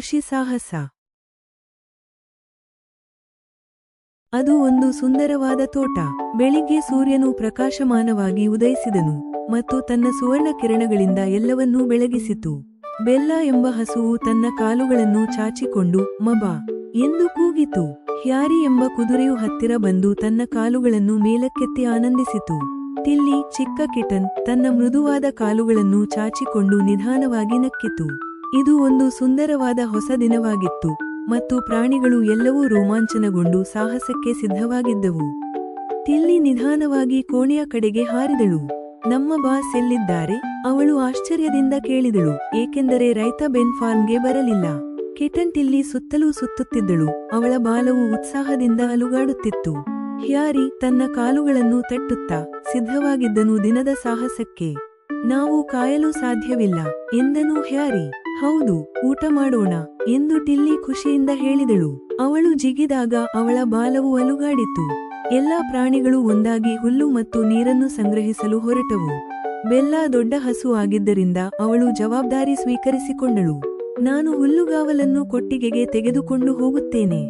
ಕೃಷಿ ಸಾಹಸ. ಅದು ಒಂದು ಸುಂದರವಾದ ತೋಟ. ಬೆಳಿಗ್ಗೆ ಸೂರ್ಯನು ಪ್ರಕಾಶಮಾನವಾಗಿ ಉದಯಿಸಿದನು ಮತ್ತು ತನ್ನ ಸುವರ್ಣ ಕಿರಣಗಳಿಂದ ಎಲ್ಲವನ್ನೂ ಬೆಳಗಿಸಿತು. ಬೆಲ್ಲ ಎಂಬ ಹಸುವು ತನ್ನ ಕಾಲುಗಳನ್ನು ಚಾಚಿಕೊಂಡು ಮಬಾ ಎಂದು ಕೂಗಿತು. ಹ್ಯಾರಿ ಎಂಬ ಕುದುರೆಯು ಹತ್ತಿರ ಬಂದು ತನ್ನ ಕಾಲುಗಳನ್ನು ಮೇಲಕ್ಕೆತ್ತಿ ಆನಂದಿಸಿತು. ಟಿಲ್ಲಿ ಚಿಕ್ಕ ಕಿಟನ್ ತನ್ನ ಮೃದುವಾದ ಕಾಲುಗಳನ್ನು ಚಾಚಿಕೊಂಡು ನಿಧಾನವಾಗಿ ನಕ್ಕಿತು. ಇದು ಒಂದು ಸುಂದರವಾದ ಹೊಸ ದಿನವಾಗಿತ್ತು ಮತ್ತು ಪ್ರಾಣಿಗಳು ಎಲ್ಲವೂ ರೋಮಾಂಚನಗೊಂಡು ಸಾಹಸಕ್ಕೆ ಸಿದ್ಧವಾಗಿದ್ದವು. ಟಿಲ್ಲಿ ನಿಧಾನವಾಗಿ ಕೋಣೆಯ ಕಡೆಗೆ ಹಾರಿದಳು. ನಮ್ಮ ಬಾಸ್ ಎಲ್ಲಿದ್ದಾರೆ? ಅವಳು ಆಶ್ಚರ್ಯದಿಂದ ಕೇಳಿದಳು, ಏಕೆಂದರೆ ರೈತ ಬೆನ್ ಫಾರ್ಮ್ಗೆ ಬರಲಿಲ್ಲ. ಕಿಟನ್ ಟಿಲ್ಲಿ ಸುತ್ತಲೂ ಸುತ್ತುತ್ತಿದ್ದಳು. ಅವಳ ಬಾಲವು ಉತ್ಸಾಹದಿಂದ ಅಲುಗಾಡುತ್ತಿತ್ತು. ಹ್ಯಾರಿ ತನ್ನ ಕಾಲುಗಳನ್ನು ತಟ್ಟುತ್ತಾ ಸಿದ್ಧವಾಗಿದ್ದನು ದಿನದ ಸಾಹಸಕ್ಕೆ. ನಾವು ಕಾಯಲು ಸಾಧ್ಯವಿಲ್ಲ ಎಂದನು ಹ್ಯಾರಿ. ಹೌದು, ಊಟ ಮಾಡೋಣ ಎಂದು ಟಿಲ್ಲಿ ಖುಷಿಯಿಂದ ಹೇಳಿದಳು. ಅವಳು ಜಿಗಿದಾಗ ಅವಳ ಬಾಲವು ಅಲುಗಾಡಿತು. ಎಲ್ಲಾ ಪ್ರಾಣಿಗಳು ಒಂದಾಗಿ ಹುಲ್ಲು ಮತ್ತು ನೀರನ್ನು ಸಂಗ್ರಹಿಸಲು ಹೊರಟವು. ಬೆಲ್ಲ ದೊಡ್ಡ ಹಸು ಆಗಿದ್ದರಿಂದ ಅವಳು ಜವಾಬ್ದಾರಿ ಸ್ವೀಕರಿಸಿಕೊಂಡಳು. ನಾನು ಹುಲ್ಲುಗಾವಲನ್ನು ಕೊಟ್ಟಿಗೆಗೆ ತೆಗೆದುಕೊಂಡು ಹೋಗುತ್ತೇನೆ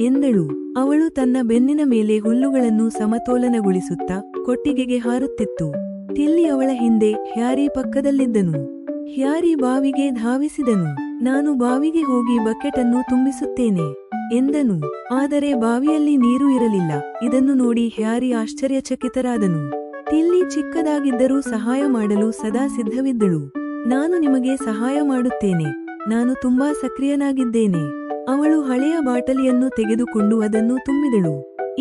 ಎಂದಳು. ಅವಳು ತನ್ನ ಬೆನ್ನಿನ ಮೇಲೆ ಹುಲ್ಲುಗಳನ್ನು ಸಮತೋಲನಗೊಳಿಸುತ್ತಾ ಕೊಟ್ಟಿಗೆಗೆ ಹಾರುತ್ತಿತ್ತು. ಟಿಲ್ಲಿ ಅವಳ ಹಿಂದೆ, ಹ್ಯಾರಿ ಪಕ್ಕದಲ್ಲಿದ್ದನು. ಹ್ಯಾರಿ ಬಾವಿಗೆ ಧಾವಿಸಿದನು. ನಾನು ಬಾವಿಗೆ ಹೋಗಿ ಬಕೆಟ್ ಅನ್ನು ತುಂಬಿಸುತ್ತೇನೆ ಎಂದನು. ಆದರೆ ಬಾವಿಯಲ್ಲಿ ನೀರು ಇರಲಿಲ್ಲ. ಇದನ್ನು ನೋಡಿ ಹ್ಯಾರಿ ಆಶ್ಚರ್ಯಚಕಿತರಾದನು. ಟಿಲ್ಲಿ ಚಿಕ್ಕದಾಗಿದ್ದರೂ ಸಹಾಯ ಮಾಡಲು ಸದಾ ಸಿದ್ಧವಿದ್ದಳು. ನಾನು ನಿಮಗೆ ಸಹಾಯ ಮಾಡುತ್ತೇನೆ. ನಾನು ತುಂಬಾ ಸಕ್ರಿಯನಾಗಿದ್ದೇನೆ. ಅವಳು ಹಳೆಯ ಬಾಟಲಿಯನ್ನು ತೆಗೆದುಕೊಂಡು ಅದನ್ನು ತುಂಬಿದಳು.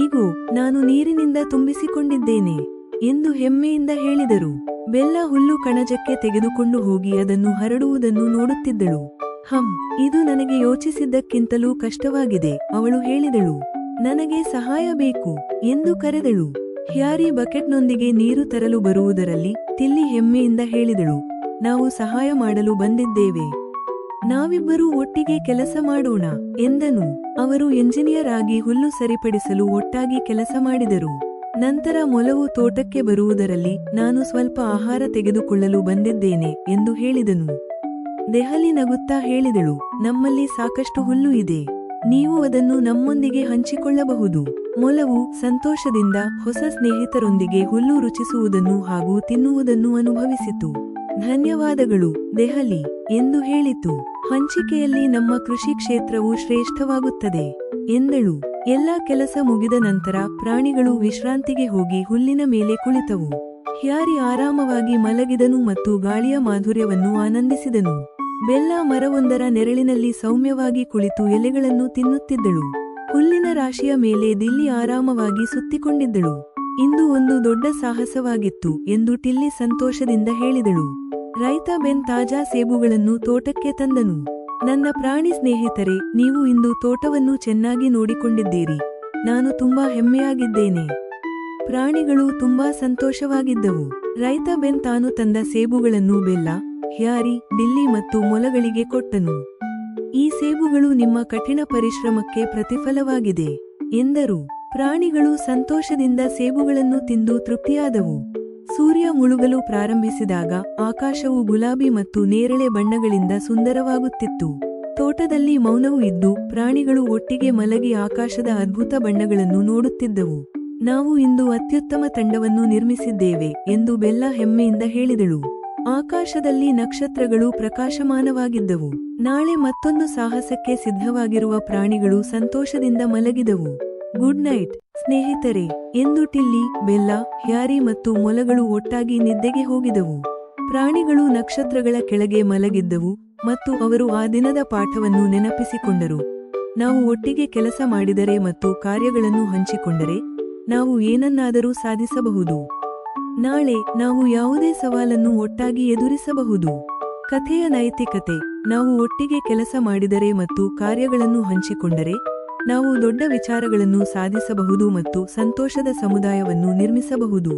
ಇಗೋ, ನಾನು ನೀರಿನಿಂದ ತುಂಬಿಸಿಕೊಂಡಿದ್ದೇನೆ ಎಂದು ಹೆಮ್ಮೆಯಿಂದ ಹೇಳಿದರು. ಬೆಲ್ಲ ಹುಲ್ಲು ಕಣಜಕ್ಕೆ ತೆಗೆದುಕೊಂಡು ಹೋಗಿ ಅದನ್ನು ಹರಡುವುದನ್ನು ನೋಡುತ್ತಿದ್ದಳು. ಇದು ನನಗೆ ಯೋಚಿಸಿದ್ದಕ್ಕಿಂತಲೂ ಕಷ್ಟವಾಗಿದೆ, ಅವಳು ಹೇಳಿದಳು. ನನಗೆ ಸಹಾಯ ಬೇಕು ಎಂದು ಕರೆದಳು. ಹ್ಯಾರಿ ಬಕೆಟ್ನೊಂದಿಗೆ ನೀರು ತರಲು ಬರುವುದರಲ್ಲಿ ಟಿಲ್ಲಿ ಹೆಮ್ಮೆಯಿಂದ ಹೇಳಿದಳು, ನಾವು ಸಹಾಯ ಮಾಡಲು ಬಂದಿದ್ದೇವೆ. ನಾವಿಬ್ಬರೂ ಒಟ್ಟಿಗೆ ಕೆಲಸ ಮಾಡೋಣ ಎಂದನು. ಅವರು ಎಂಜಿನಿಯರ್ ಆಗಿ ಹುಲ್ಲು ಸರಿಪಡಿಸಲು ಒಟ್ಟಾಗಿ ಕೆಲಸ ಮಾಡಿದರು. ನಂತರ ಮೊಲವು ತೋಟಕ್ಕೆ ಬರುವುದರಲ್ಲಿ ನಾನು ಸ್ವಲ್ಪ ಆಹಾರ ತೆಗೆದುಕೊಳ್ಳಲು ಬಂದಿದ್ದೇನೆ ಎಂದು ಹೇಳಿದನು. ದೆಹಲಿ ನಗುತ್ತಾ ಹೇಳಿದಳು, ನಮ್ಮಲ್ಲಿ ಸಾಕಷ್ಟು ಹುಲ್ಲು ಇದೆ. ನೀವು ಅದನ್ನು ನಮ್ಮೊಂದಿಗೆ ಹಂಚಿಕೊಳ್ಳಬಹುದು. ಮೊಲವು ಸಂತೋಷದಿಂದ ಹೊಸ ಸ್ನೇಹಿತರೊಂದಿಗೆ ಹುಲ್ಲು ರುಚಿಸುವುದನ್ನು ಹಾಗೂ ತಿನ್ನುವುದನ್ನು ಅನುಭವಿಸಿತು. ಧನ್ಯವಾದಗಳು ದೆಹಲಿ ಎಂದು ಹೇಳಿತು. ಹಂಚಿಕೆಯಲ್ಲಿ ನಮ್ಮ ಕೃಷಿ ಕ್ಷೇತ್ರವು ಶ್ರೇಷ್ಠವಾಗುತ್ತದೆ ಎಂದಳು. ಎಲ್ಲಾ ಕೆಲಸ ಮುಗಿದ ನಂತರ ಪ್ರಾಣಿಗಳು ವಿಶ್ರಾಂತಿಗೆ ಹೋಗಿ ಹುಲ್ಲಿನ ಮೇಲೆ ಕುಳಿತವು. ಹ್ಯಾರಿ ಆರಾಮವಾಗಿ ಮಲಗಿದನು ಮತ್ತು ಗಾಳಿಯ ಮಾಧುರ್ಯವನ್ನು ಆನಂದಿಸಿದನು. ಬೆಲ್ಲ ಮರವೊಂದರ ನೆರಳಿನಲ್ಲಿ ಸೌಮ್ಯವಾಗಿ ಕುಳಿತು ಎಲೆಗಳನ್ನು ತಿನ್ನುತ್ತಿದ್ದಳು. ಹುಲ್ಲಿನ ರಾಶಿಯ ಮೇಲೆ ದಿಲ್ಲಿ ಆರಾಮವಾಗಿ ಸುತ್ತಿಕೊಂಡಿದ್ದಳು. ಇಂದು ಒಂದು ದೊಡ್ಡ ಸಾಹಸವಾಗಿತ್ತು ಎಂದು ಟಿಲ್ಲಿ ಸಂತೋಷದಿಂದ ಹೇಳಿದಳು. ರೈತ ಬೆನ್ ತಾಜಾ ಸೇಬುಗಳನ್ನು ತೋಟಕ್ಕೆ ತಂದನು. ನನ್ನ ಪ್ರಾಣಿ ಸ್ನೇಹಿತರೆ, ನೀವು ಇಂದು ತೋಟವನ್ನು ಚೆನ್ನಾಗಿ ನೋಡಿಕೊಂಡಿದ್ದೀರಿ. ನಾನು ತುಂಬಾ ಹೆಮ್ಮೆಯಾಗಿದ್ದೇನೆ. ಪ್ರಾಣಿಗಳು ತುಂಬಾ ಸಂತೋಷವಾಗಿದ್ದವು. ರೈತ ಬೆನ್ ತಾನು ತಂದ ಸೇಬುಗಳನ್ನು ಬೆಲ್ಲ, ಹ್ಯಾರಿ, ಡಿಲ್ಲಿ ಮತ್ತು ಮೊಲಗಳಿಗೆ ಕೊಟ್ಟನು. ಈ ಸೇಬುಗಳು ನಿಮ್ಮ ಕಠಿಣ ಪರಿಶ್ರಮಕ್ಕೆ ಪ್ರತಿಫಲವಾಗಿದೆ ಎಂದರು. ಪ್ರಾಣಿಗಳು ಸಂತೋಷದಿಂದ ಸೇಬುಗಳನ್ನು ತಿಂದು ತೃಪ್ತಿಯಾದವು. ಸೂರ್ಯ ಮುಳುಗಲು ಪ್ರಾರಂಭಿಸಿದಾಗ ಆಕಾಶವು ಗುಲಾಬಿ ಮತ್ತು ನೇರಳೆ ಬಣ್ಣಗಳಿಂದ ಸುಂದರವಾಗುತ್ತಿತ್ತು. ತೋಟದಲ್ಲಿ ಮೌನವೂ ಇದ್ದು ಪ್ರಾಣಿಗಳು ಒಟ್ಟಿಗೆ ಮಲಗಿ ಆಕಾಶದ ಅದ್ಭುತ ಬಣ್ಣಗಳನ್ನು ನೋಡುತ್ತಿದ್ದವು. ನಾವು ಇಂದು ಅತ್ಯುತ್ತಮ ತಂಡವನ್ನು ನಿರ್ಮಿಸಿದ್ದೇವೆ ಎಂದು ಬೆಲ್ಲ ಹೆಮ್ಮೆಯಿಂದ ಹೇಳಿದಳು. ಆಕಾಶದಲ್ಲಿ ನಕ್ಷತ್ರಗಳು ಪ್ರಕಾಶಮಾನವಾಗಿದ್ದವು. ನಾಳೆ ಮತ್ತೊಂದು ಸಾಹಸಕ್ಕೆ ಸಿದ್ಧವಾಗಿರುವ ಪ್ರಾಣಿಗಳು ಸಂತೋಷದಿಂದ ಮಲಗಿದವು. ಗುಡ್ ನೈಟ್ ಸ್ನೇಹಿತರೆ ಎಂದು ಟಿಲ್ಲಿ, ಬೆಲ್ಲ, ಹ್ಯಾರಿ ಮತ್ತು ಮೊಲಗಳು ಒಟ್ಟಾಗಿ ನಿದ್ದೆಗೆ ಹೋಗಿದವು. ಪ್ರಾಣಿಗಳು ನಕ್ಷತ್ರಗಳ ಕೆಳಗೆ ಮಲಗಿದ್ದವು ಮತ್ತು ಅವರು ಆ ದಿನದ ಪಾಠವನ್ನು ನೆನಪಿಸಿಕೊಂಡರು. ನಾವು ಒಟ್ಟಿಗೆ ಕೆಲಸ ಮಾಡಿದರೆ ಮತ್ತು ಕಾರ್ಯಗಳನ್ನು ಹಂಚಿಕೊಂಡರೆ ನಾವು ಏನನ್ನಾದರೂ ಸಾಧಿಸಬಹುದು. ನಾಳೆ ನಾವು ಯಾವುದೇ ಸವಾಲನ್ನು ಒಟ್ಟಾಗಿ ಎದುರಿಸಬಹುದು. ಕಥೆಯ ನೈತಿಕತೆ: ನಾವು ಒಟ್ಟಿಗೆ ಕೆಲಸ ಮಾಡಿದರೆ ಮತ್ತು ಕಾರ್ಯಗಳನ್ನು ಹಂಚಿಕೊಂಡರೆ ನಾವು ದೊಡ್ಡ ವಿಚಾರಗಳನ್ನು ಸಾಧಿಸಬಹುದು ಮತ್ತು ಸಂತೋಷದ ಸಮುದಾಯವನ್ನು ನಿರ್ಮಿಸಬಹುದು.